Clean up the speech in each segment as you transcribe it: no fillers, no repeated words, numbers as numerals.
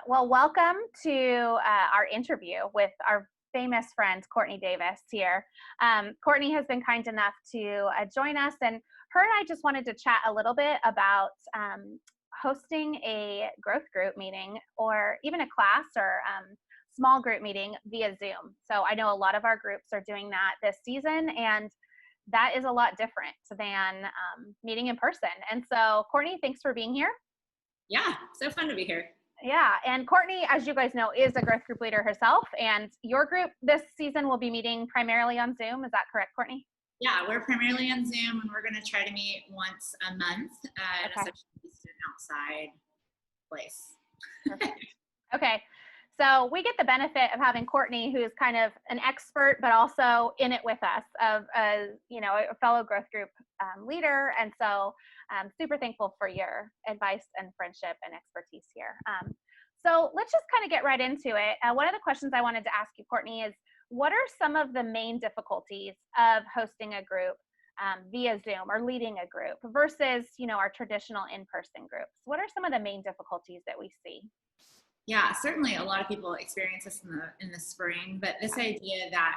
Well, welcome to our interview with our famous friend, Courtney Davis here. Courtney has been kind enough to join us, and her and I just wanted to chat a little bit about hosting a growth group meeting or even a class or small group meeting via Zoom. So I know a lot of our groups are doing that this season, and that is a lot different than meeting in person. And so, Courtney, thanks for being here. Yeah, so fun to be here. Yeah, and Courtney, as you guys know, is a growth group leader herself, and your group this season will be meeting primarily on Zoom. Is that correct, Courtney? Yeah, we're primarily on Zoom, and we're going to try to meet once a month at a social distance outside place. Perfect. Okay, so we get the benefit of having Courtney, who is kind of an expert, but also in it with us, of a fellow growth group leader, and so I'm super thankful for your advice and friendship and expertise here. So let's just kind of get right into it. One of the questions I wanted to ask you, Courtney, is what are some of the main difficulties of hosting a group via Zoom or leading a group versus, our traditional in-person groups? What are some of the main difficulties that we see? Yeah, certainly a lot of people experience this in the spring, but this idea that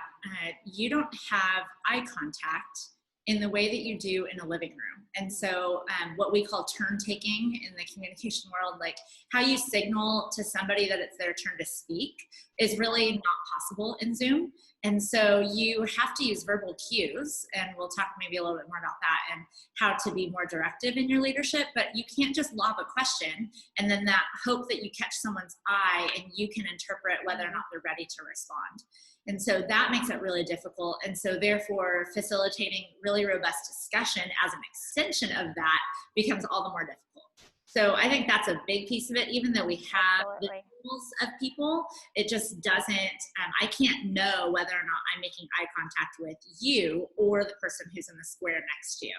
you don't have eye contact in the way that you do in a living room. And so what we call turn taking in the communication world, like how you signal to somebody that it's their turn to speak, is really not possible in Zoom. And so you have to use verbal cues, and we'll talk maybe a little bit more about that and how to be more directive in your leadership, but you can't just lob a question and then hope that you catch someone's eye and you can interpret whether or not they're ready to respond. And so that makes it really difficult. And so therefore facilitating really robust discussion as an extension of that becomes all the more difficult. So I think that's a big piece of it. Even though we have visuals of people, it just doesn't, I can't know whether or not I'm making eye contact with you or the person who's in the square next to you.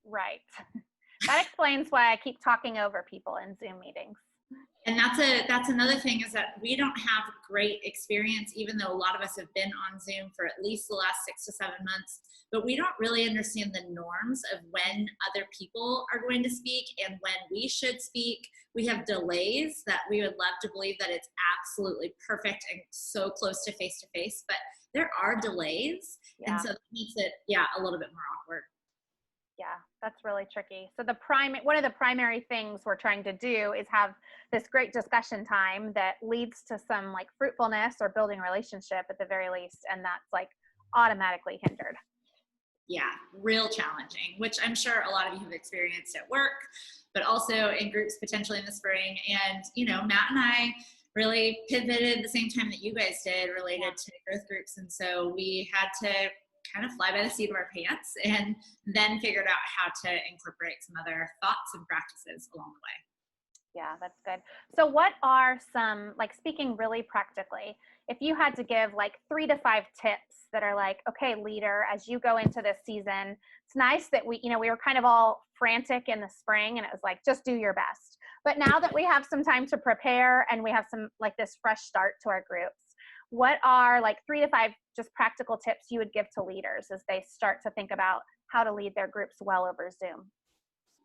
Right. That explains why I keep talking over people in Zoom meetings. And that's another thing, is that we don't have great experience, even though a lot of us have been on Zoom for at least the last 6 to 7 months, but we don't really understand the norms of when other people are going to speak and when we should speak. We have delays that we would love to believe that it's absolutely perfect and so close to face, but there are delays. Yeah. And so that makes it, a little bit more awkward. Yeah, that's really tricky. So one of the primary things we're trying to do is have this great discussion time that leads to some like fruitfulness or building relationship at the very least. And that's like automatically hindered. Yeah, real challenging, which I'm sure a lot of you have experienced at work, but also in groups potentially in the spring. And, Matt and I really pivoted the same time that you guys did related to growth groups. And so we had to kind of fly by the seat of our pants and then figured out how to incorporate some other thoughts and practices along the way. Yeah, that's good. So what are some, like speaking really practically, if you had to give like 3 to 5 tips that are like, okay, leader, as you go into this season, it's nice that we were kind of all frantic in the spring and it was like, just do your best. But now that we have some time to prepare and we have some like this fresh start to our groups, what are like 3 to 5 just practical tips you would give to leaders as they start to think about how to lead their groups well over Zoom?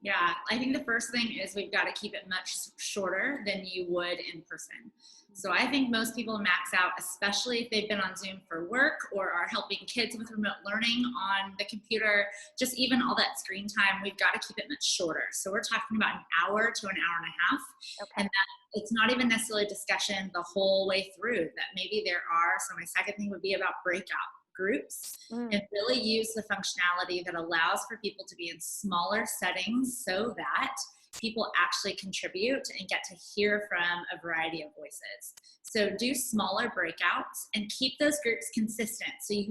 Yeah, I think the first thing is we've got to keep it much shorter than you would in person. So I think most people max out, especially if they've been on Zoom for work or are helping kids with remote learning on the computer, just even all that screen time, we've got to keep it much shorter. So we're talking about an hour to an hour and a half. Okay. And that it's not even necessarily discussion the whole way through, that maybe there are. So my second thing would be about breakout groups and really use the functionality that allows for people to be in smaller settings so that people actually contribute and get to hear from a variety of voices. So do smaller breakouts and keep those groups consistent. So you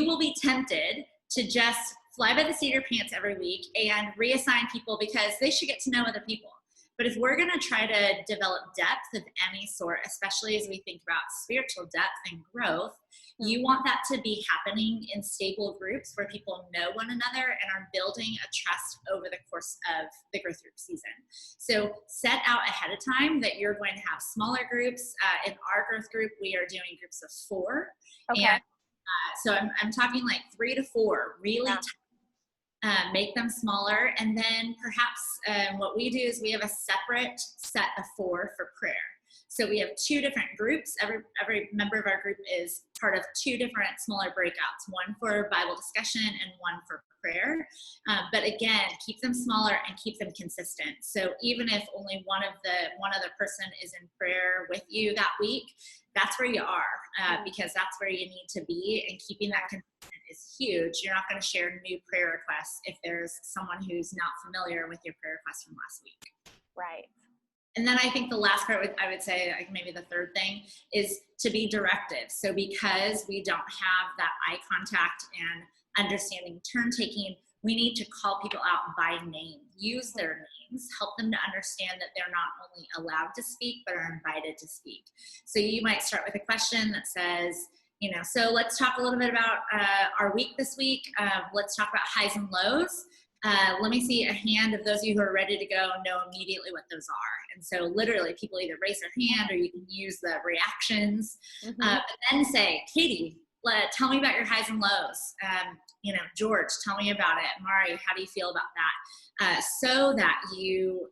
will be tempted to just fly by the seat of your pants every week and reassign people because they should get to know other people. But if we're going to try to develop depth of any sort, especially as we think about spiritual depth and growth, you want that to be happening in stable groups where people know one another and are building a trust over the course of the growth group season. So set out ahead of time that you're going to have smaller groups. In our growth group, we are doing groups of 4. Okay. And so I'm talking like 3 to 4 really make them smaller. And then perhaps what we do is we have a separate set of 4 for prayer. So we have 2 different groups. Every member of our group is part of 2 different smaller breakouts, one for Bible discussion and one for prayer. But again, keep them smaller and keep them consistent. So even if only one other person is in prayer with you that week, that's where you are, because that's where you need to be. And keeping that consistent is huge. You're not going to share new prayer requests if there's someone who's not familiar with your prayer request from last week. Right. And then I think the last part, I would say, like maybe the third thing, is to be directive. So because we don't have that eye contact and understanding turn taking, we need to call people out by name, use their names, help them to understand that they're not only allowed to speak, but are invited to speak. So you might start with a question that says, so let's talk a little bit about our week this week. Let's talk about highs and lows. Let me see a hand of those of you who are ready to go know immediately what those are. And so literally people either raise their hand or you can use the reactions, but then say, Katie, tell me about your highs and lows. George, tell me about it. Mari, how do you feel about that? So that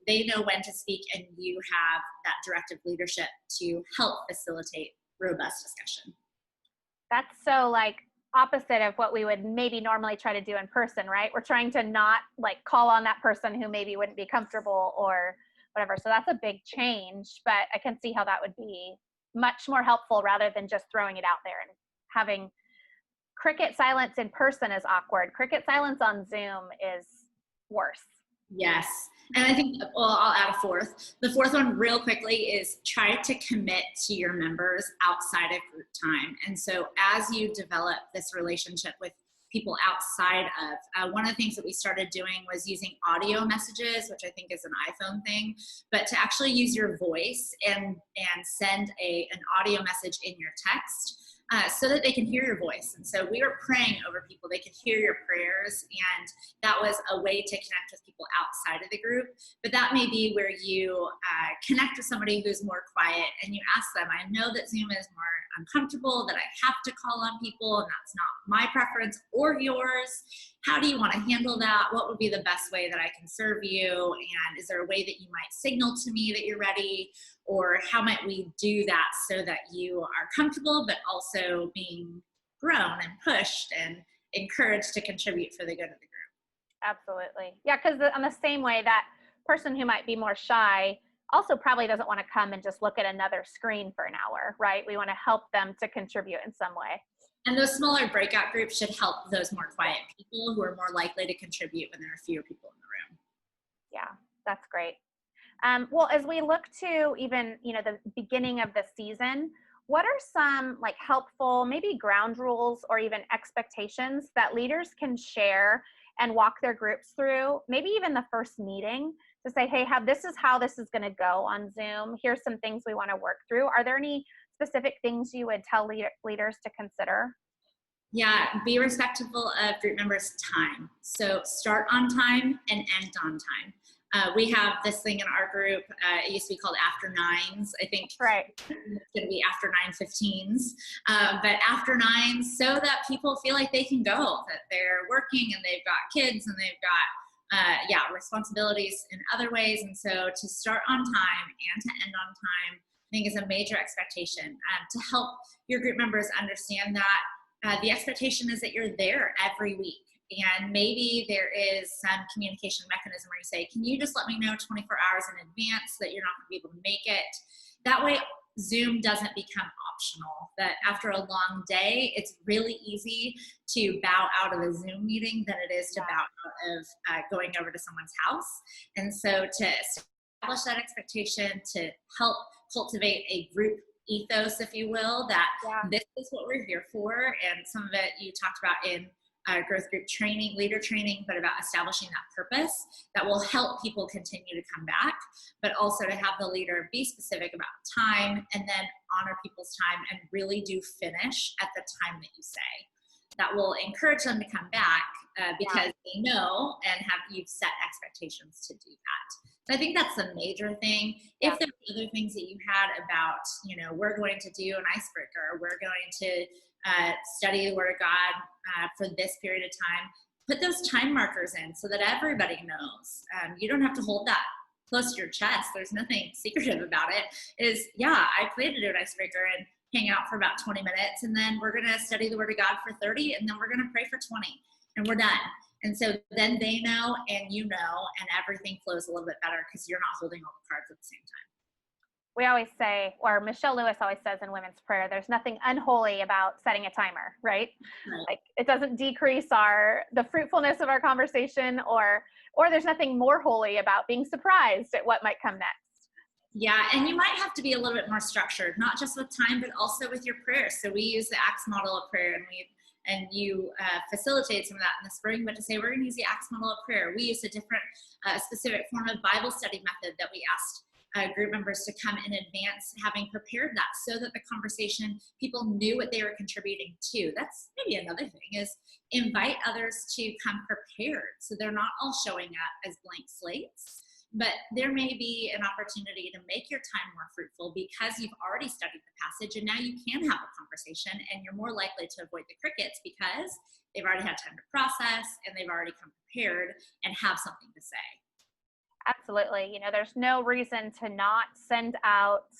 they know when to speak and you have that directive leadership to help facilitate robust discussion. That's so opposite of what we would maybe normally try to do in person, right? We're trying to not call on that person who maybe wouldn't be comfortable or whatever. So that's a big change, but I can see how that would be much more helpful rather than just throwing it out there and having cricket silence in person is awkward. Cricket silence on Zoom is worse. Yes. And I think, I'll add a fourth. The fourth one real quickly is try to commit to your members outside of group time. And so as you develop this relationship with people outside of, one of the things that we started doing was using audio messages, which I think is an iPhone thing, but to actually use your voice and send an audio message in your text. So that they can hear your voice. And so we were praying over people. They could hear your prayers. And that was a way to connect with people outside of the group. But that may be where you connect with somebody who's more quiet and you ask them, I know that Zoom is more uncomfortable, that I have to call on people, and that's not my preference or yours. How do you want to handle that? What would be the best way that I can serve you? And is there a way that you might signal to me that you're ready? Or how might we do that so that you are comfortable, but also being grown and pushed and encouraged to contribute for the good of the group? Absolutely. Yeah, because on the same way, that person who might be more shy also probably doesn't want to come and just look at another screen for an hour, right? We want to help them to contribute in some way. And those smaller breakout groups should help those more quiet people who are more likely to contribute when there are fewer people in the room. Yeah, that's great. Well, as we look to even, the beginning of the season, what are some helpful, maybe ground rules or even expectations that leaders can share and walk their groups through, maybe even the first meeting, to say, hey, this is how this is going to go on Zoom. Here's some things we want to work through. Are there any specific things you would tell leaders to consider? Yeah, be respectful of group members' time. So start on time and end on time. We have this thing in our group, it used to be called after nines. I think right. It's going to be after 9:15s, but after 9, so that people feel like they can go, that they're working and they've got kids and they've got, responsibilities in other ways. And so to start on time and to end on time, I think is a major expectation to help your group members understand that the expectation is that you're there every week. And maybe there is some communication mechanism where you say, can you just let me know 24 hours in advance that you're not going to be able to make it? That way, Zoom doesn't become optional. That after a long day, it's really easy to bow out of a Zoom meeting than it is to bow out of going over to someone's house. And so to establish that expectation, to help cultivate a group ethos, if you will, that this is what we're here for. And some of it you talked about in growth group training, leader training, but about establishing that purpose that will help people continue to come back, but also to have the leader be specific about time and then honor people's time and really do finish at the time that you say. That will encourage them to come back because they know and you've set expectations to do that. So I think that's the major thing. If there are other things that you had about, we're going to do an icebreaker, we're going to study the Word of God for this period of time, put those time markers in so that everybody knows. You don't have to hold that close to your chest. There's nothing secretive about it. I plan to do an icebreaker and hang out for about 20 minutes, and then we're going to study the Word of God for 30, and then we're going to pray for 20, and we're done. And so then they know and you know, and everything flows a little bit better because you're not holding all the cards at the same time. We always say, or Michelle Lewis always says in women's prayer, there's nothing unholy about setting a timer, right? Like it doesn't decrease the fruitfulness of our conversation, or there's nothing more holy about being surprised at what might come next. Yeah, and you might have to be a little bit more structured, not just with time, but also with your prayers. So we use the Acts model of prayer, and you facilitate some of that in the spring, but to say we're going to use the Acts model of prayer. We use a different specific form of Bible study method that we asked group members to come in advance, having prepared that so that the conversation, people knew what they were contributing to. That's maybe another thing, is invite others to come prepared so they're not all showing up as blank slates. But there may be an opportunity to make your time more fruitful because you've already studied the passage, and now you can have a conversation, and you're more likely to avoid the crickets because they've already had time to process and they've already come prepared and have something to say. Absolutely. There's no reason to not send out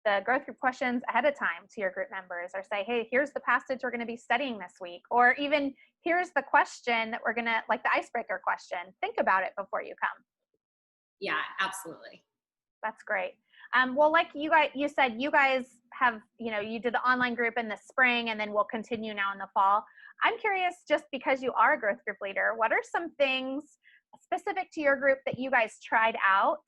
the growth group questions ahead of time to your group members, or say, hey, here's the passage we're going to be studying this week, or even here's the question that we're going to, like the icebreaker question, think about it before you come. Yeah, absolutely. That's great. Well, like you said, you guys have, you did the online group in the spring, and then we'll continue now in the fall. I'm curious, just because you are a growth group leader, what are some things specific to your group that you guys tried out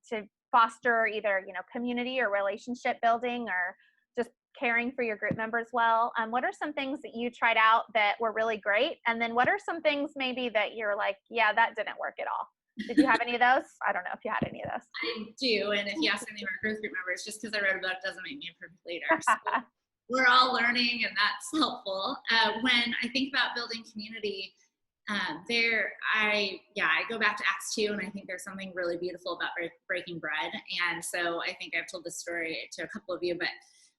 to foster either, community or relationship building, or just caring for your group members well? What are some things that you tried out that were really great? And then what are some things maybe that you're like, yeah, that didn't work at all? Did you have any of those? I don't know if you had any of those. I do, and if you ask any of our growth group members, just because I wrote a book doesn't make me a perfect leader. So we're all learning, and that's helpful. When I think about building community, I go back to Acts 2, and I think there's something really beautiful about breaking bread. And so I think I've told this story to a couple of you, but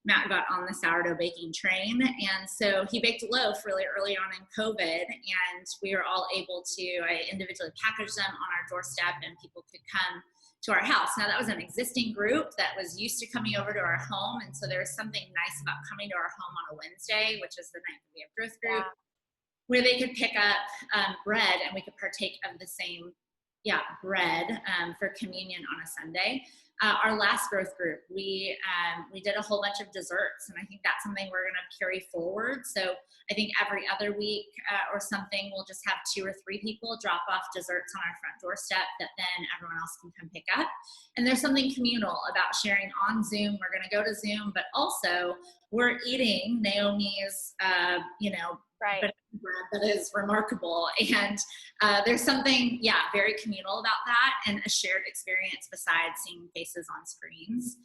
Matt got on the sourdough baking train, and so he baked a loaf really early on in COVID, and we were all able to, I individually packaged them on our doorstep, and people could come to our house. Now, that was an existing group that was used to coming over to our home, and so there was something nice about coming to our home on a Wednesday, which is the night that we have growth group, where they could pick up bread, and we could partake of the same bread for communion on a Sunday. Our last growth group, we did a whole bunch of desserts, and I think that's something we're going to carry forward. So I think every other week or something, we'll just have 2 or 3 people drop off desserts on our front doorstep that then everyone else can come pick up. And there's something communal about sharing on Zoom. We're going to go to Zoom, but also we're eating Naomi's, right, bread that is remarkable. And there's something, very communal about that, and a shared experience besides seeing faces on screens.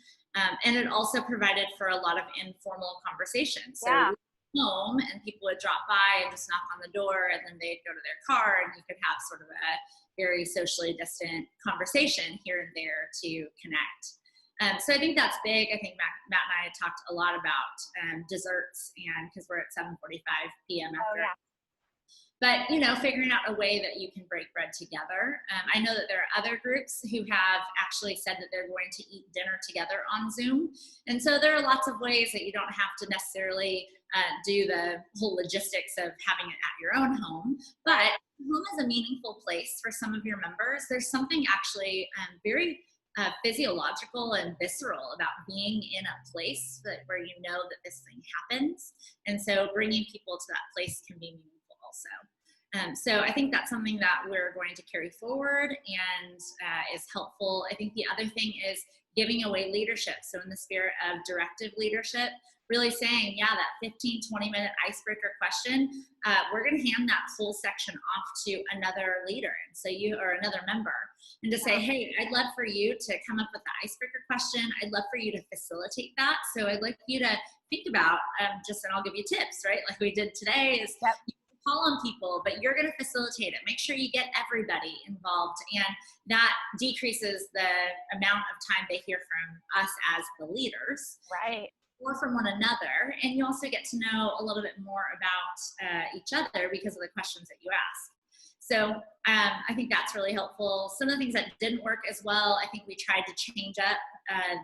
And it also provided for a lot of informal conversations. So we were home, and people would drop by and just knock on the door, and then they'd go to their car, and you could have sort of a very socially distant conversation here and there to connect. So I think that's big. I think Matt and I had talked a lot about desserts, and because we're at 7:45 p.m. after. But, figuring out a way that you can break bread together. I know that there are other groups who have actually said that they're going to eat dinner together on Zoom. And so there are lots of ways that you don't have to necessarily do the whole logistics of having it at your own home. But home is a meaningful place for some of your members. There's something actually very physiological and visceral about being in a place where you know that this thing happens. And so bringing people to that place can be meaningful also. So I think that's something that we're going to carry forward and is helpful. I think the other thing is giving away leadership. So in the spirit of directive leadership, really saying, that 15, 20-minute icebreaker question, we're going to hand that whole section off to another leader. And so or another member, and to say, hey, I'd love for you to come up with the icebreaker question. I'd love for you to facilitate that. So I'd like you to think about and I'll give you tips, right? Like we did today is you call on people, but you're going to facilitate it. Make sure you get everybody involved. And that decreases the amount of time they hear from us as the leaders. Right. Or from one another. And you also get to know a little bit more about each other because of the questions that you ask. So I think that's really helpful. Some of the things that didn't work as well, I think we tried to change up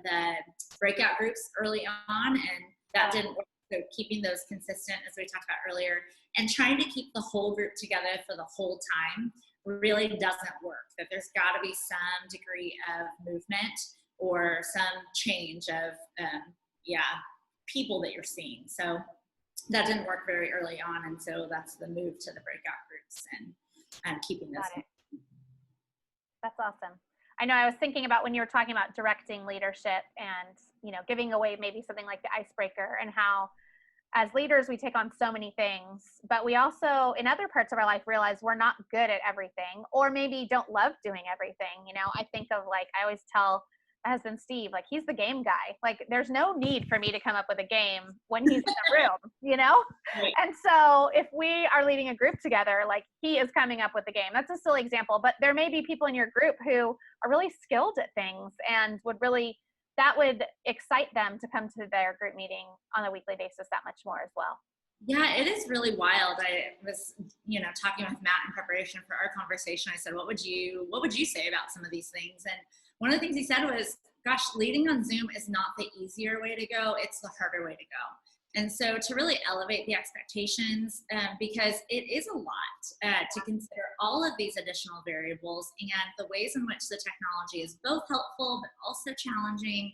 the breakout groups early on, and that didn't work. So keeping those consistent, as we talked about earlier, and trying to keep the whole group together for the whole time really doesn't work. That there's got to be some degree of movement or some change of people that you're seeing. So that didn't work very early on, and so that's the move to the breakout groups and keeping those. Got it. That's awesome. I know I was thinking about when you were talking about directing leadership and, you know, giving away maybe something like the icebreaker, and how as leaders we take on so many things, but we also in other parts of our life realize we're not good at everything, or maybe don't love doing everything. You know, I think of, like, I always tell my husband Steve, like, he's the game guy. Like, there's no need for me to come up with a game when he's in the room, you know? Right. And so if we are leading a group together, like, he is coming up with the game. That's a silly example, but there may be people in your group who are really skilled at things and that would excite them to come to their group meeting on a weekly basis that much more as well. Yeah, it is really wild. I was, talking with Matt in preparation for our conversation. I said, what would you say about some of these things? And one of the things he said was, gosh, leading on Zoom is not the easier way to go. It's the harder way to go. And so to really elevate the expectations, because it is a lot to consider all of these additional variables and the ways in which the technology is both helpful but also challenging.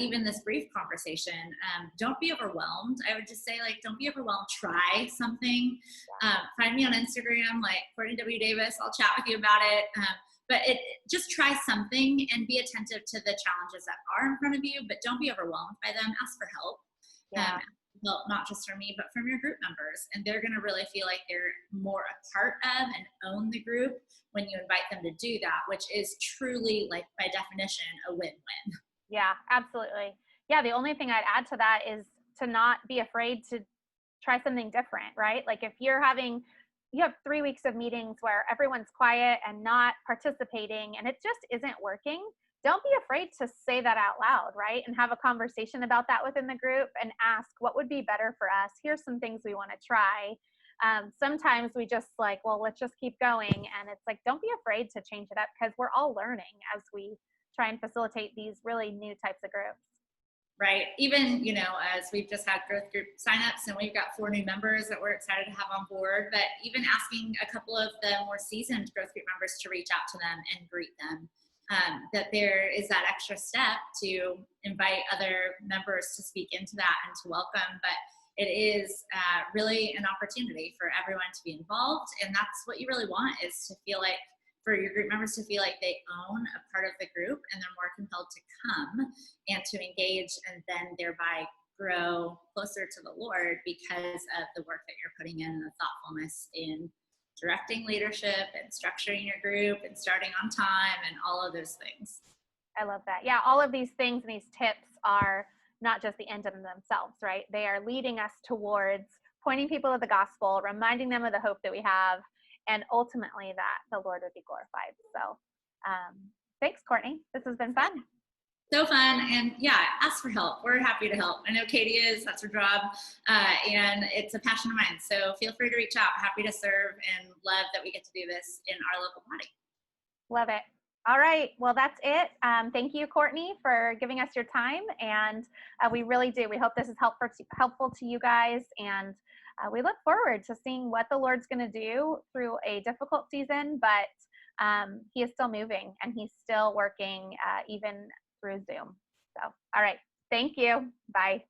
Even this brief conversation, don't be overwhelmed. I would just say, like, don't be overwhelmed. Try something. Find me on Instagram, like Courtney W. Davis. I'll chat with you about it. But just try something and be attentive to the challenges that are in front of you, but don't be overwhelmed by them. Ask for help. Yeah. Help, not just from me, but from your group members. And they're going to really feel like they're more a part of and own the group when you invite them to do that, which is truly, like, by definition, a win-win. Yeah, absolutely. Yeah, the only thing I'd add to that is to not be afraid to try something different, right? Like, if you have 3 weeks of meetings where everyone's quiet and not participating and it just isn't working, don't be afraid to say that out loud, right? And have a conversation about that within the group and ask, what would be better for us? Here's some things we want to try. Sometimes we just like, well, let's just keep going. And it's like, don't be afraid to change it up, because we're all learning as we try and facilitate these really new types of groups. Right. Even, as we've just had growth group signups and we've got 4 new members that we're excited to have on board, but even asking a couple of the more seasoned growth group members to reach out to them and greet them, that there is that extra step to invite other members to speak into that and to welcome. But it is really an opportunity for everyone to be involved. And that's what you really want, is to feel like, for your group members to feel like they own a part of the group and they're more compelled to come and to engage, and then thereby grow closer to the Lord because of the work that you're putting in, the thoughtfulness in directing leadership and structuring your group and starting on time and all of those things. I love that. Yeah, all of these things and these tips are not just the end in themselves, right? They are leading us towards pointing people to the gospel, reminding them of the hope that we have, and ultimately that the Lord would be glorified. So thanks, Courtney. This has been fun. So fun. And yeah, ask for help. We're happy to help. I know Katie is, that's her job. And it's a passion of mine. So feel free to reach out. Happy to serve, and love that we get to do this in our local body. Love it. All right. Well, that's it. Thank you, Courtney, for giving us your time. And we really do. We hope this is helpful to you guys. And we look forward to seeing what the Lord's going to do through a difficult season, but he is still moving and he's still working even through Zoom. So, all right. Thank you. Bye.